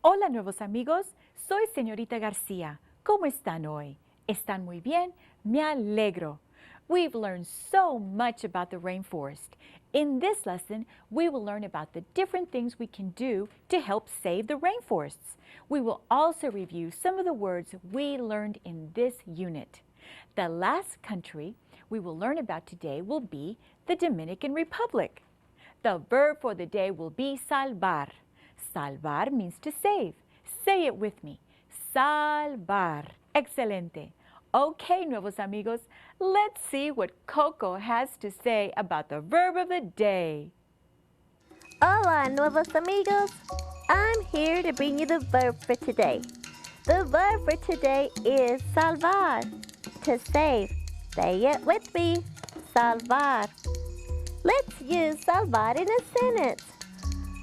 Hola, nuevos amigos. Soy señorita García. ¿Cómo están hoy? ¿Están muy bien? Me alegro. We've learned so much about the rainforest. In this lesson, we will learn about the different things we can do to help save the rainforests. We will also review some of the words we learned in this unit. The last country we will learn about today will be the Dominican Republic. The verb for the day will be salvar. Salvar means to save. Say it with me. Salvar. Excelente. Okay, nuevos amigos, let's see what Coco has to say about the verb of the day. Hola, nuevos amigos. I'm here to bring you the verb for today. The verb for today is salvar, to save. Say it with me. Salvar. Let's use salvar in a sentence.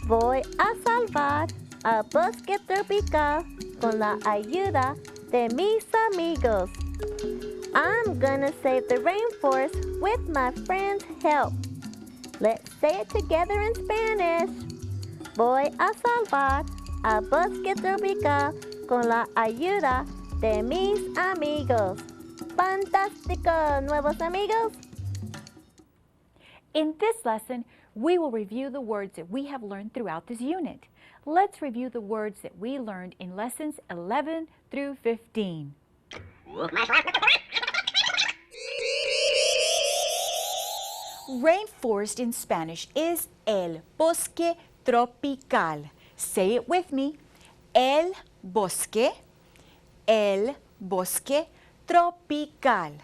Voy a salvar a bosque tropical con la ayuda de mis amigos. I'm gonna save the rainforest with my friends' help. Let's say it together in Spanish. Voy a salvar a bosque tropical con la ayuda de mis amigos. Fantástico, nuevos amigos. In this lesson, we will review the words that we have learned throughout this unit. Let's review the words that we learned in lessons 11 through 15. Rainforest in Spanish is el bosque tropical. Say it with me. El bosque tropical.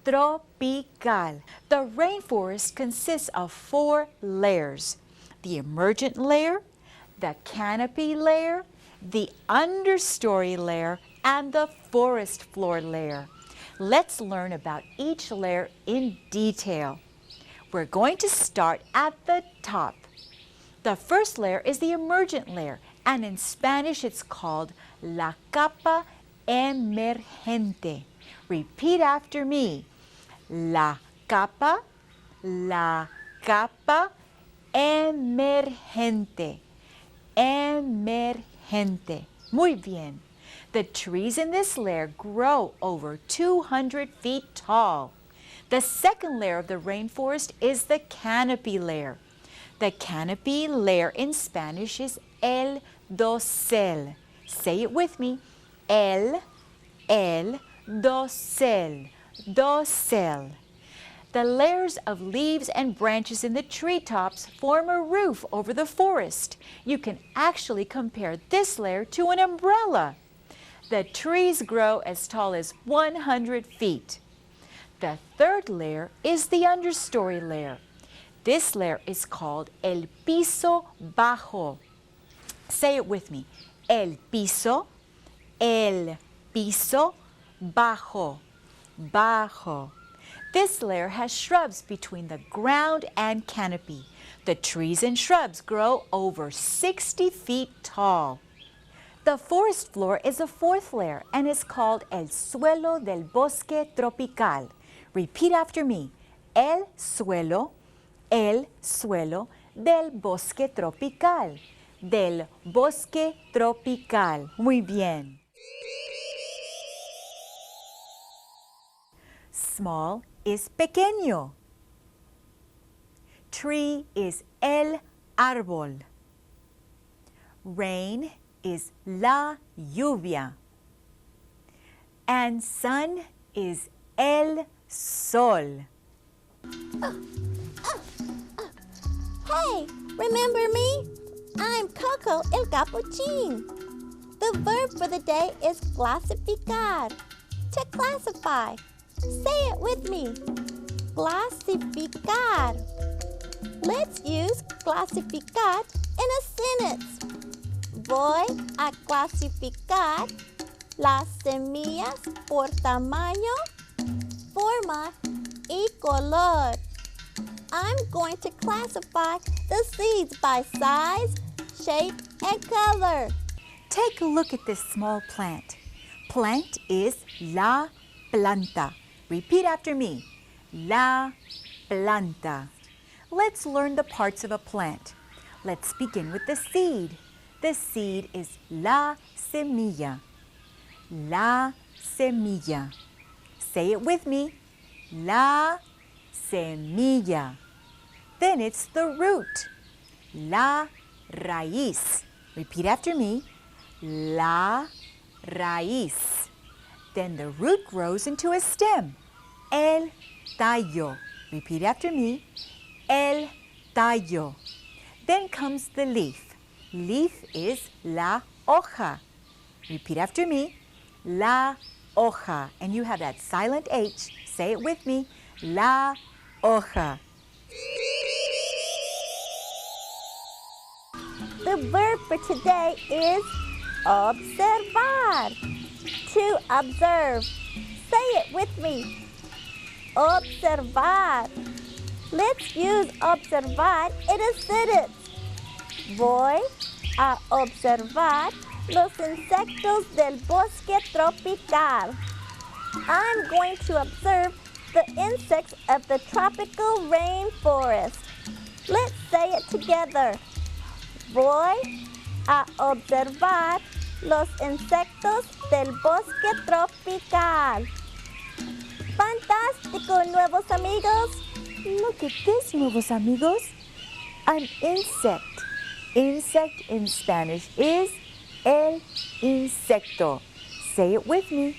Tropical. The rainforest consists of 4 layers: the emergent layer, the canopy layer, the understory layer, and the forest floor layer. Let's learn about each layer in detail. We're going to start at the top. The first layer is the emergent layer, and in Spanish it's called la capa emergente. Repeat after me. La capa emergente. Emergente. Muy bien. The trees in this layer grow over 200 feet tall. The second layer of the rainforest is the canopy layer. The canopy layer in Spanish is el dosel. Say it with me. El dosel. Dosel. The layers of leaves and branches in the treetops form a roof over the forest. You can actually compare this layer to an umbrella. The trees grow as tall as 100 feet. The third layer is the understory layer. This layer is called el piso bajo. Say it with me. El piso bajo. Bajo. This layer has shrubs between the ground and canopy. The trees and shrubs grow over 60 feet tall. The forest floor is a 4th layer and is called el suelo del bosque tropical. Repeat after me. El suelo del bosque tropical. Del bosque tropical. Muy bien. Small is pequeño. Tree is el árbol. Rain is la lluvia. And sun is el sol. Hey, remember me? I'm Coco el Capuchin. The verb for the day is clasificar, to classify. Say it with me. Clasificar. Let's use clasificar in a sentence. Voy a clasificar las semillas por tamaño, forma y color. I'm going to classify the seeds by size, shape, and color. Take a look at this small plant. Plant is la planta. Repeat after me. La planta. Let's learn the parts of a plant. Let's begin with the seed. The seed is la semilla. La semilla. Say it with me. La semilla. Then it's the root. La raíz. Repeat after me. La raíz. Then the root grows into a stem. El tallo. Repeat after me. El tallo. Then comes the leaf. Leaf is la hoja. Repeat after me. La hoja. And you have that silent H. Say it with me. La hoja. The verb for today is observar. To observe. Say it with me. Observar. Let's use observar in a sentence. Voy a observar los insectos del bosque tropical. I'm going to observe the insects of the tropical rainforest. Let's say it together. Voy a observar los insectos del bosque tropical. Fantástico, nuevos amigos. Look at this, nuevos amigos. An insect. Insect in Spanish is el insecto. Say it with me.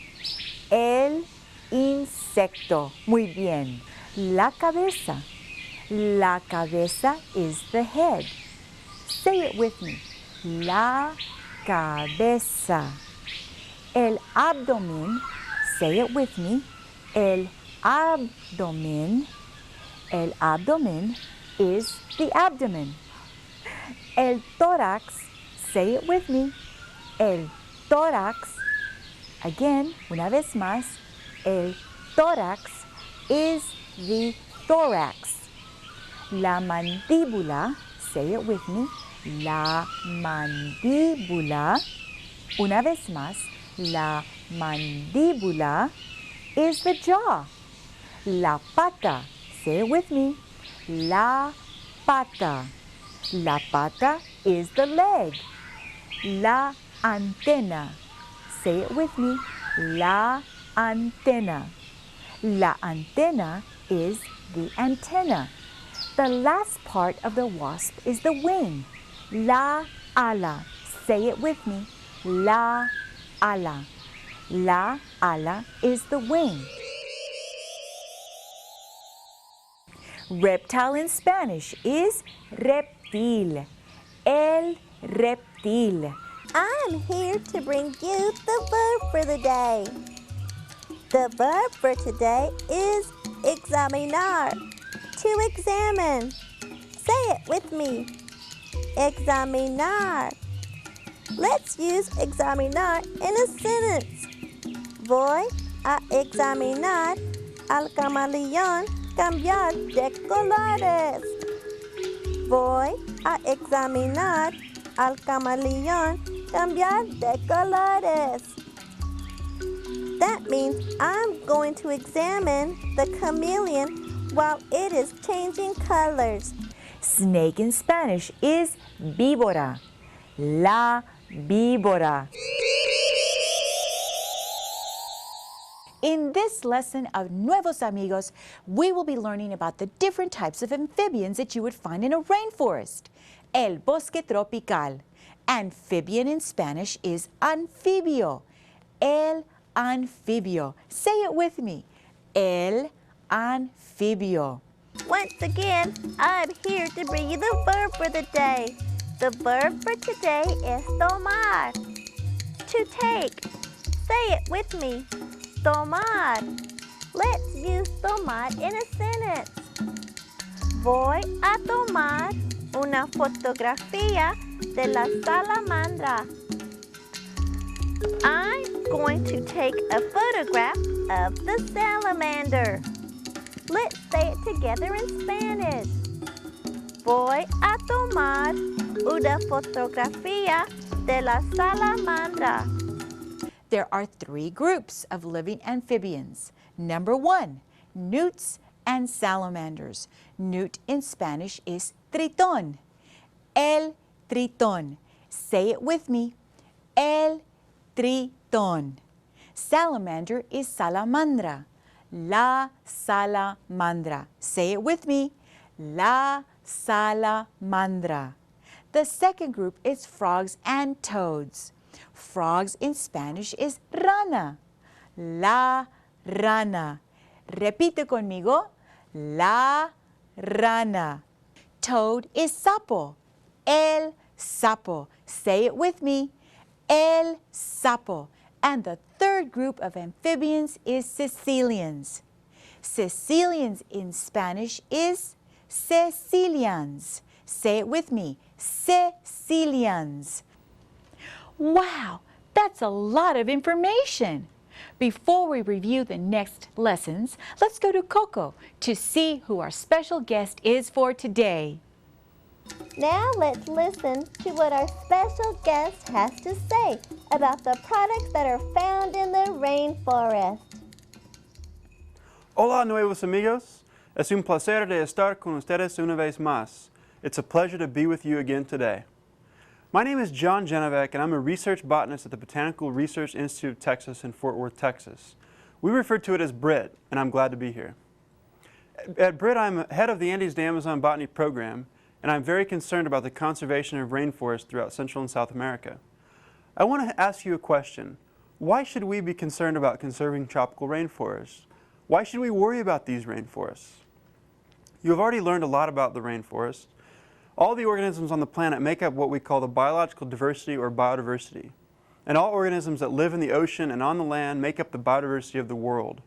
El insecto. Muy bien. La cabeza. La cabeza is the head. Say it with me. La cabeza. El abdomen. Say it with me. El abdomen. El abdomen is the abdomen. El tórax. Say it with me. El tórax. Again, una vez más. El tórax is the thorax. La mandíbula. Say it with me. La mandíbula. Una vez más. La mandíbula is the jaw. La pata. Say it with me. La pata. La pata is the leg. La antena. Say it with me. La antena. La antena is the antenna. The last part of the wasp is the wing. La ala. Say it with me. La ala. La ala is the wing. Reptile in Spanish is reptil. El reptil. I'm here to bring you the verb for the day. The verb for today is examinar. To examine. Say it with me. Examinar. Let's use examinar in a sentence. Voy a examinar al camaleón cambiar de colores. Voy a examinar al camaleón cambiar de colores. That means I'm going to examine the chameleon while it is changing colors. Snake in Spanish is víbora. La víbora. In this lesson of Nuevos Amigos, we will be learning about the different types of amphibians that you would find in a rainforest. El bosque tropical. Amphibian in Spanish is anfibio. El anfibio. Say it with me. El anfibio. Once again, I'm here to bring you the verb for the day. The verb for today is tomar. To take. Say it with me. Tomar. Let's use tomar in a sentence. Voy a tomar una fotografía de la salamandra. I'm going to take a photograph of the salamander. Let's say it together in Spanish. Voy a tomar una fotografía de la salamandra. There are 3 groups of living amphibians. Number 1, newts and salamanders. Newt in Spanish is tritón. El tritón. Say it with me. El tritón. Salamander is salamandra. La salamandra. Say it with me. La salamandra. The second group is frogs and toads. Frogs in Spanish is rana. La rana. Repite conmigo. La rana. Toad is sapo. El sapo. Say it with me. El sapo. And the third group of amphibians is caecilians. Caecilians in Spanish is caecilians. Say it with me. Caecilians. Wow, that's a lot of information. Before we review the next lessons, let's go to Coco to see who our special guest is for today. Now let's listen to what our special guest has to say about the products that are found in the rainforest. Hola, nuevos amigos. Es un placer de estar con ustedes una vez más. It's a pleasure to be with you again today. My name is John Genovac, and I'm a research botanist at the Botanical Research Institute of Texas in Fort Worth, Texas. We refer to it as BRIT, and I'm glad to be here. At BRIT, I'm head of the Andes to Amazon Botany program, and I'm very concerned about the conservation of rainforests throughout Central and South America. I want to ask you a question. Why should we be concerned about conserving tropical rainforests? Why should we worry about these rainforests? You have already learned a lot about the rainforest. All the organisms on the planet make up what we call the biological diversity or biodiversity. And all organisms that live in the ocean and on the land make up the biodiversity of the world.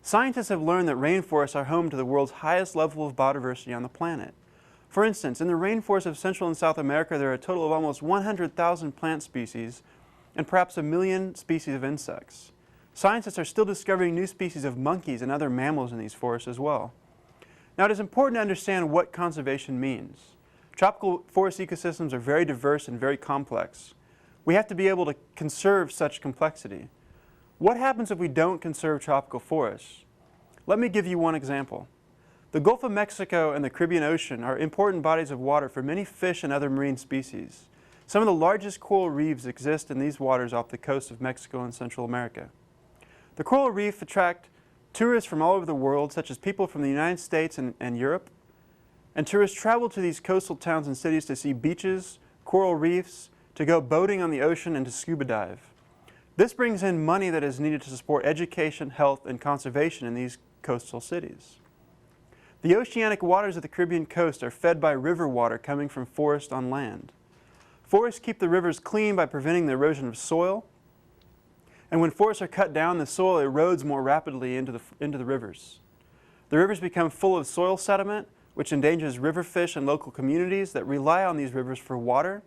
Scientists have learned that rainforests are home to the world's highest level of biodiversity on the planet. For instance, in the rainforests of Central and South America, there are a total of almost 100,000 plant species and perhaps 1 million species of insects. Scientists are still discovering new species of monkeys and other mammals in these forests as well. Now, it is important to understand what conservation means. Tropical forest ecosystems are very diverse and very complex. We have to be able to conserve such complexity. What happens if we don't conserve tropical forests? Let me give you one example. The Gulf of Mexico and the Caribbean Ocean are important bodies of water for many fish and other marine species. Some of the largest coral reefs exist in these waters off the coast of Mexico and Central America. The coral reef attract tourists from all over the world, such as people from the United States and Europe. And tourists travel to these coastal towns and cities to see beaches, coral reefs, to go boating on the ocean, and to scuba dive. This brings in money that is needed to support education, health, and conservation in these coastal cities. The oceanic waters of the Caribbean coast are fed by river water coming from forests on land. Forests keep the rivers clean by preventing the erosion of soil. And when forests are cut down, the soil erodes more rapidly into the rivers. The rivers become full of soil sediment, which endangers river fish and local communities that rely on these rivers for water.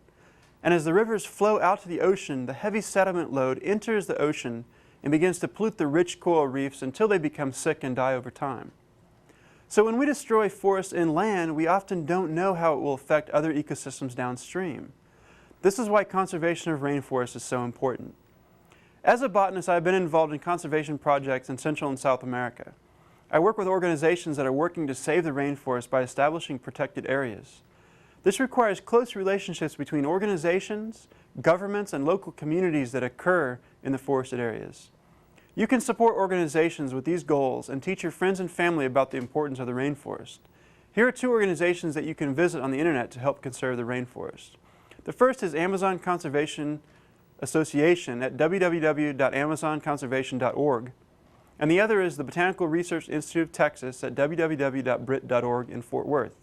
And as the rivers flow out to the ocean, the heavy sediment load enters the ocean and begins to pollute the rich coral reefs until they become sick and die over time. So when we destroy forests inland, we often don't know how it will affect other ecosystems downstream. This is why conservation of rainforests is so important. As a botanist, I've been involved in conservation projects in Central and South America. I work with organizations that are working to save the rainforest by establishing protected areas. This requires close relationships between organizations, governments, and local communities that occur in the forested areas. You can support organizations with these goals and teach your friends and family about the importance of the rainforest. Here are 2 organizations that you can visit on the internet to help conserve the rainforest. The first is Amazon Conservation Association at www.amazonconservation.org. And the other is the Botanical Research Institute of Texas at www.brit.org in Fort Worth.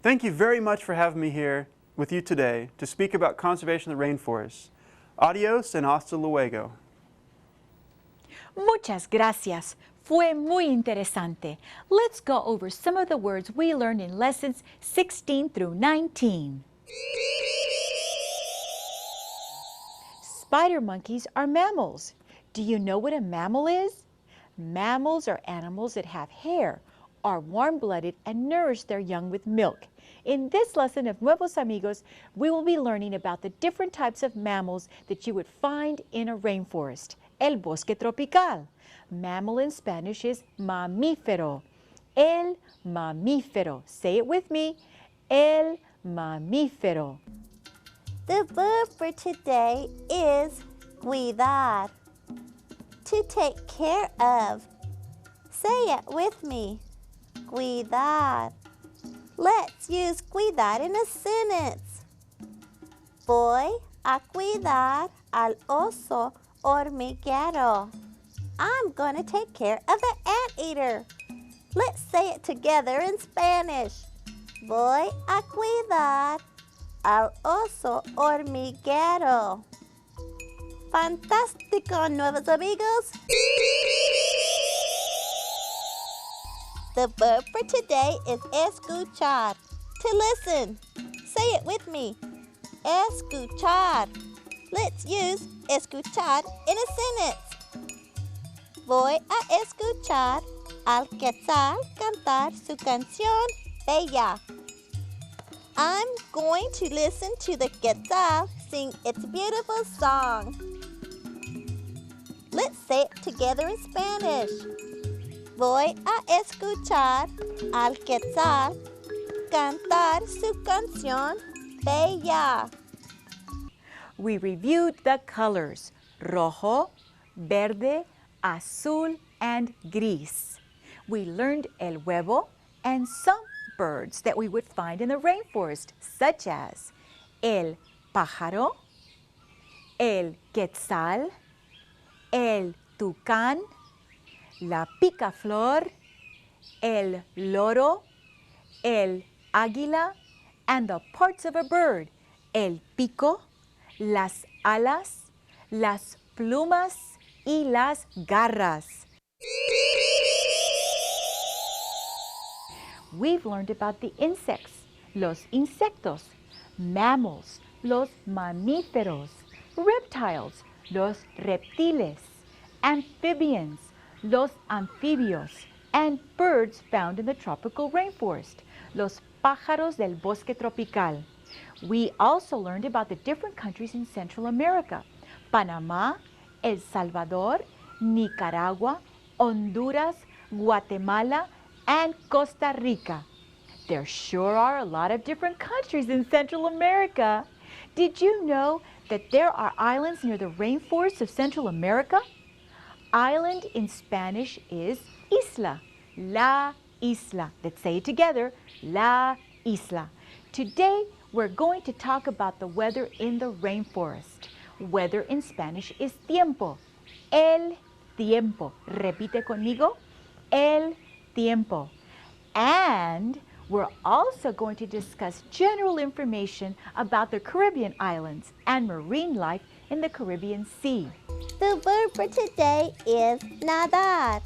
Thank you very much for having me here with you today to speak about conservation of the rainforest. Adios and hasta luego. Muchas gracias. Fue muy interesante. Let's go over some of the words we learned in lessons 16 through 19. Spider monkeys are mammals. Do you know what a mammal is? Mammals are animals that have hair, are warm-blooded, and nourish their young with milk. In this lesson of Nuevos Amigos, we will be learning about the different types of mammals that you would find in a rainforest. El bosque tropical. Mammal in Spanish is mamífero. El mamífero. Say it with me. El mamífero. The verb for today is cuidar, to take care of. Say it with me. Cuidar. Let's use cuidar in a sentence. Voy a cuidar al oso hormiguero. I'm going to take care of the anteater. Let's say it together in Spanish. Voy a cuidar al oso hormiguero. Fantástico, nuevos amigos. The verb for today is escuchar, to listen. Say it with me. Escuchar. Let's use escuchar in a sentence. Voy a escuchar al quetzal cantar su canción bella. I'm going to listen to the quetzal sing its beautiful song. Let's say it together in Spanish. Voy a escuchar al quetzal cantar su canción bella. We reviewed the colors, rojo, verde, azul, and gris. We learned el huevo and some birds that we would find in the rainforest, such as el pájaro, el quetzal, el tucán, la picaflor, el loro, el águila, and the parts of a bird, el pico, las alas, las plumas, y las garras. We've learned about the insects, los insectos, mammals, los mamíferos, reptiles, los reptiles, amphibians, los anfibios, and birds found in the tropical rainforest, los pájaros del bosque tropical. We also learned about the different countries in Central America, Panama, El Salvador, Nicaragua, Honduras, Guatemala, and Costa Rica. There sure are a lot of different countries in Central America. Did you know that there are islands near the rainforests of Central America? Island in Spanish is isla, la isla. Let's say it together, la isla. Today, we're going to talk about the weather in the rainforest. Weather in Spanish is tiempo, el tiempo. Repite conmigo, el tiempo. And we're also going to discuss general information about the Caribbean islands and marine life in the Caribbean Sea. The verb for today is nadar.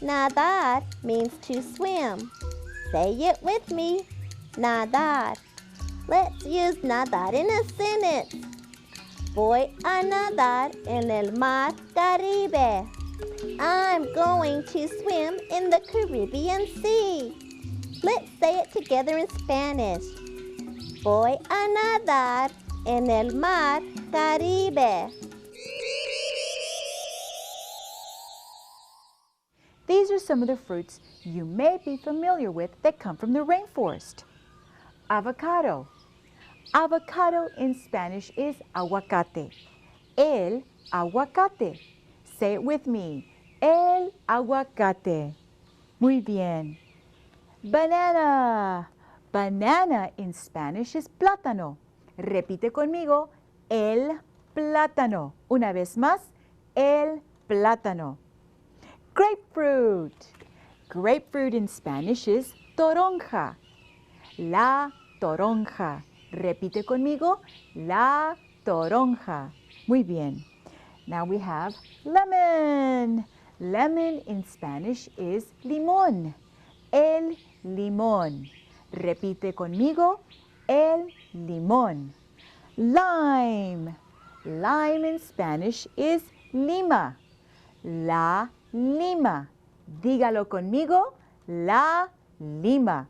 Nadar means to swim. Say it with me, nadar. Let's use nadar in a sentence. Voy a nadar en el mar Caribe. I'm going to swim in the Caribbean Sea. Let's say it together in Spanish. Voy a nadar en el mar Caribe. These are some of the fruits you may be familiar with that come from the rainforest. Avocado. Avocado in Spanish is aguacate. El aguacate. Say it with me. El aguacate. Muy bien. Banana. Banana in Spanish is plátano. Repite conmigo. El plátano. Una vez más. El plátano. Grapefruit. Grapefruit in Spanish is toronja. La toronja. Repite conmigo, la toronja. Muy bien. Now we have lemon. Lemon in Spanish is limón. El limón. Repite conmigo, el limón. Lime. Lime in Spanish is lima. La lima. Dígalo conmigo, la lima.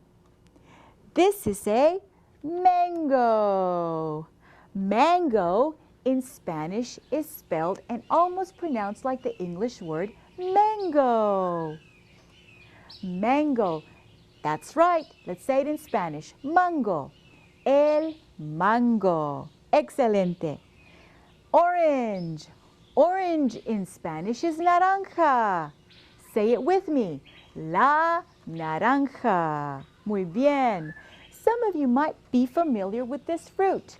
This is a mango. Mango in Spanish is spelled and almost pronounced like the English word mango. Mango. That's right. Let's say it in Spanish. Mango. El mango. Excelente. Orange. Orange in Spanish is naranja. Say it with me. La naranja. Muy bien. Some of you might be familiar with this fruit.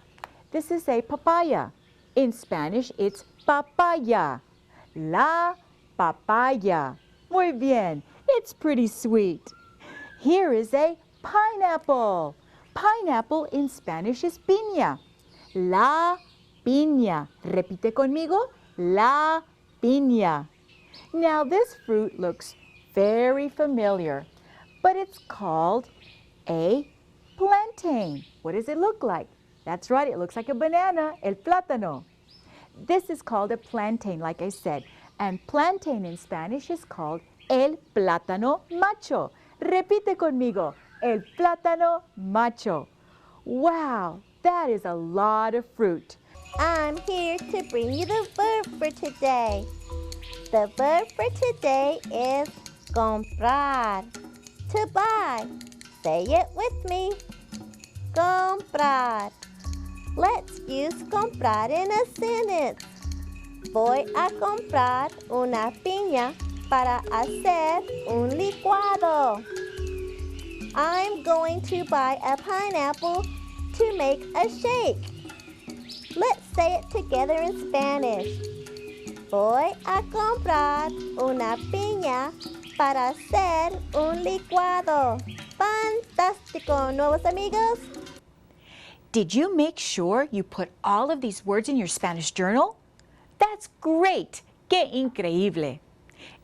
This is a papaya. In Spanish, it's papaya. La papaya. Muy bien. It's pretty sweet. Here is a pineapple. Pineapple in Spanish is piña. La piña. Repite conmigo. La piña. Now this fruit looks very familiar, but it's called a plantain. What does it look like? That's right, it looks like a banana, el plátano. This is called a plantain, like I said, and plantain in Spanish is called el plátano macho. Repite conmigo, el plátano macho. Wow, that is a lot of fruit. I'm here to bring you the verb for today. The verb for today is comprar, to buy. Say it with me. Comprar. Let's use comprar in a sentence. Voy a comprar una piña para hacer un licuado. I'm going to buy a pineapple to make a shake. Let's say it together in Spanish. Voy a comprar una piña para hacer un licuado. Fantástico, nuevos amigos. Did you make sure you put all of these words in your Spanish journal? That's great. ¡Qué increíble!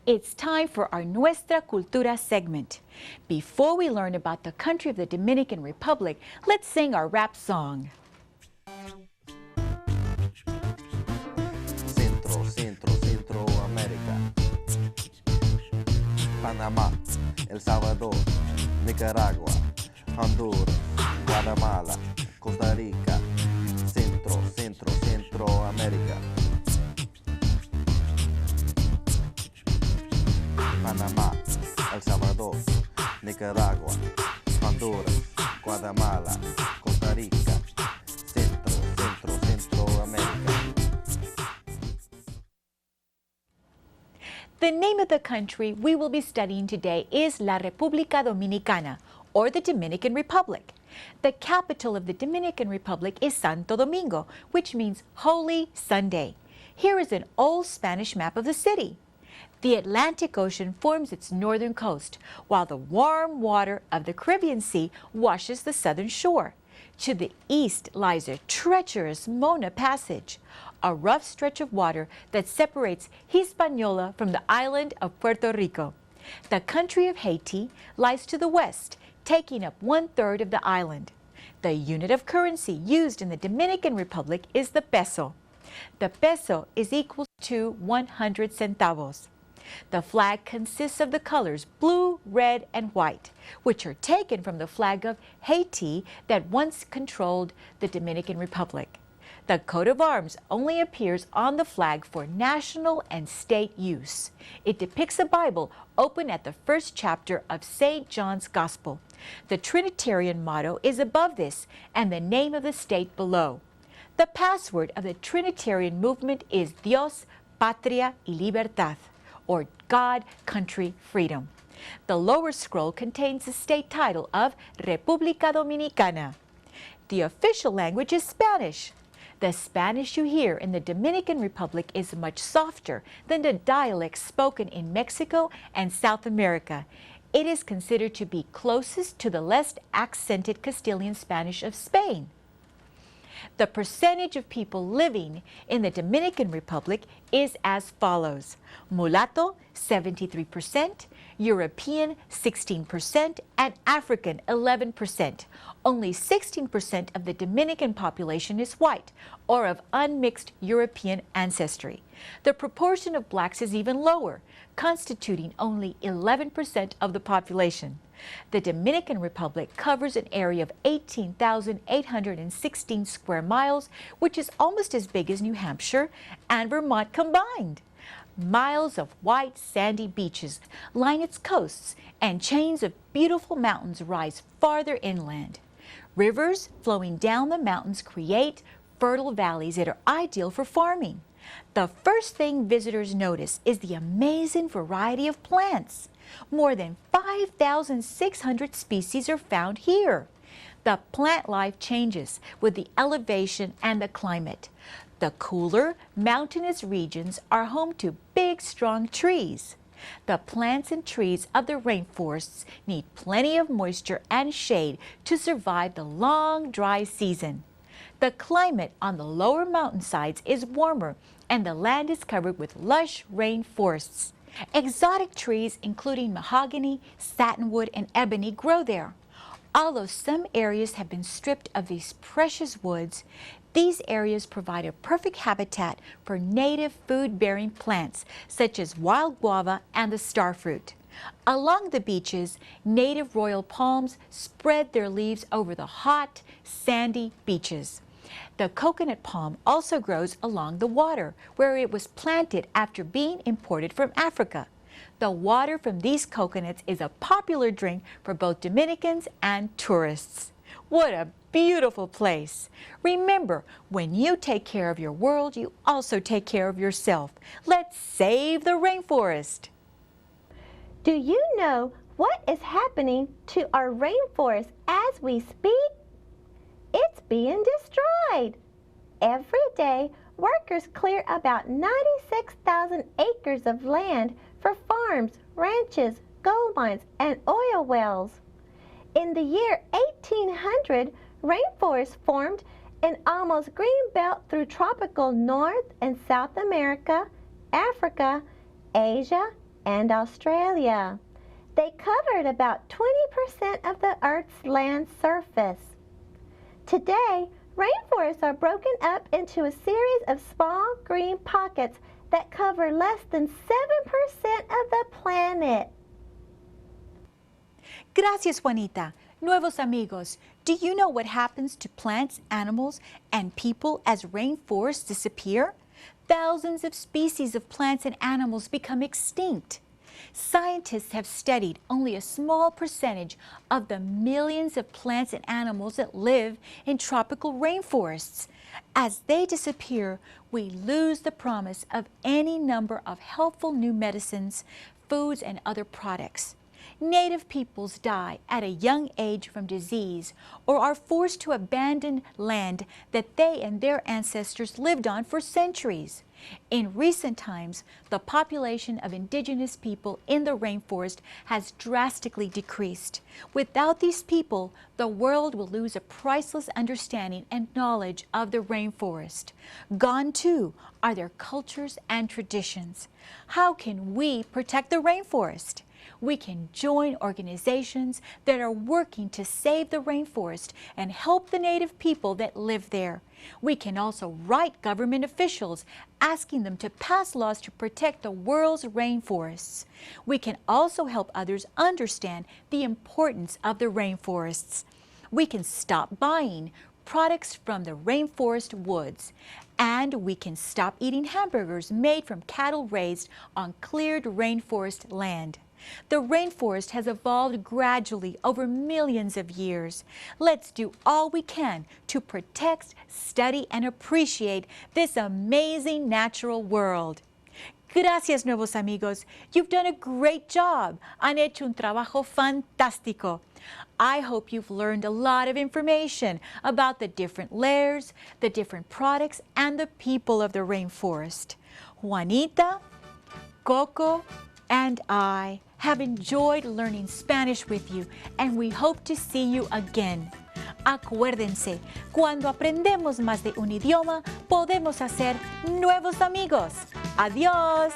It's time for our Nuestra Cultura segment. Before we learn about the country of the Dominican Republic, let's sing our rap song. Centroamérica. Panamá, El Salvador, Nicaragua, Honduras, Guatemala, Costa Rica. Centroamérica. Panamá, El Salvador, Nicaragua, Honduras, Guatemala, Costa Rica. Centroamérica. The name of the country we will be studying today is La República Dominicana, or the Dominican Republic. The capital of the Dominican Republic is Santo Domingo, which means Holy Sunday. Here is an old Spanish map of the city. The Atlantic Ocean forms its northern coast, while the warm water of the Caribbean Sea washes the southern shore. To the east lies a treacherous Mona Passage, a rough stretch of water that separates Hispaniola from the island of Puerto Rico. The country of Haiti lies to the west, taking up 1/3 of the island. The unit of currency used in the Dominican Republic is the peso. The peso is equal to 100 centavos. The flag consists of the colors blue, red, and white, which are taken from the flag of Haiti that once controlled the Dominican Republic. The coat of arms only appears on the flag for national and state use. It depicts a Bible open at the first chapter of St. John's Gospel. The Trinitarian motto is above this and the name of the state below. The password of the Trinitarian movement is Dios, Patria y Libertad, or God, Country, Freedom. The lower scroll contains the state title of República Dominicana. The official language is Spanish. The Spanish you hear in the Dominican Republic is much softer than the dialects spoken in Mexico and South America. It is considered to be closest to the less accented Castilian Spanish of Spain. The percentage of people living in the Dominican Republic is as follows: mulatto 73%, European 16%, and African 11%. Only 16% of the Dominican population is white or of unmixed European ancestry. The proportion of blacks is even lower, constituting only 11% of the population. The Dominican Republic covers an area of 18,816 square miles, which is almost as big as New Hampshire and Vermont combined. Miles of white sandy beaches line its coasts, and chains of beautiful mountains rise farther inland. Rivers flowing down the mountains create fertile valleys that are ideal for farming. The first thing visitors notice is the amazing variety of plants. More than 5,600 species are found here. The plant life changes with the elevation and the climate. The cooler, mountainous regions are home to big, strong trees. The plants and trees of the rainforests need plenty of moisture and shade to survive the long, dry season. The climate on the lower mountainsides is warmer, and the land is covered with lush rainforests. Exotic trees, including mahogany, satinwood, and ebony, grow there. Although some areas have been stripped of these precious woods, these areas provide a perfect habitat for native food-bearing plants, such as wild guava and the starfruit. Along the beaches, native royal palms spread their leaves over the hot, sandy beaches. The coconut palm also grows along the water, where it was planted after being imported from Africa. The water from these coconuts is a popular drink for both Dominicans and tourists. What a beautiful place! Remember, when you take care of your world, you also take care of yourself. Let's save the rainforest! Do you know what is happening to our rainforest as we speak? It's being destroyed. Every day, workers clear about 96,000 acres of land for farms, ranches, gold mines, and oil wells. In the year 1800, rainforests formed an almost green belt through tropical North and South America, Africa, Asia, and Australia. They covered about 20% of the Earth's land surface. Today, rainforests are broken up into a series of small green pockets that cover less than 7% of the planet. Gracias, Juanita. Nuevos Amigos, do you know what happens to plants, animals, and people as rainforests disappear? Thousands of species of plants and animals become extinct. Scientists have studied only a small percentage of the millions of plants and animals that live in tropical rainforests. As they disappear, we lose the promise of any number of helpful new medicines, foods, and other products. Native peoples die at a young age from disease or are forced to abandon land that they and their ancestors lived on for centuries. In recent times, the population of indigenous people in the rainforest has drastically decreased. Without these people, the world will lose a priceless understanding and knowledge of the rainforest. Gone, too, are their cultures and traditions. How can we protect the rainforest? We can join organizations that are working to save the rainforest and help the native people that live there. We can also write government officials asking them to pass laws to protect the world's rainforests. We can also help others understand the importance of the rainforests. We can stop buying products from the rainforest woods, and we can stop eating hamburgers made from cattle raised on cleared rainforest land. The rainforest has evolved gradually over millions of years. Let's do all we can to protect, study, and appreciate this amazing natural world. Gracias, Nuevos Amigos. You've done a great job. Han hecho un trabajo fantástico. I hope you've learned a lot of information about the different layers, the different products, and the people of the rainforest. Juanita, Coco, and I have enjoyed learning Spanish with you, and we hope to see you again. Acuérdense, cuando aprendemos más de un idioma, podemos hacer nuevos amigos. Adiós.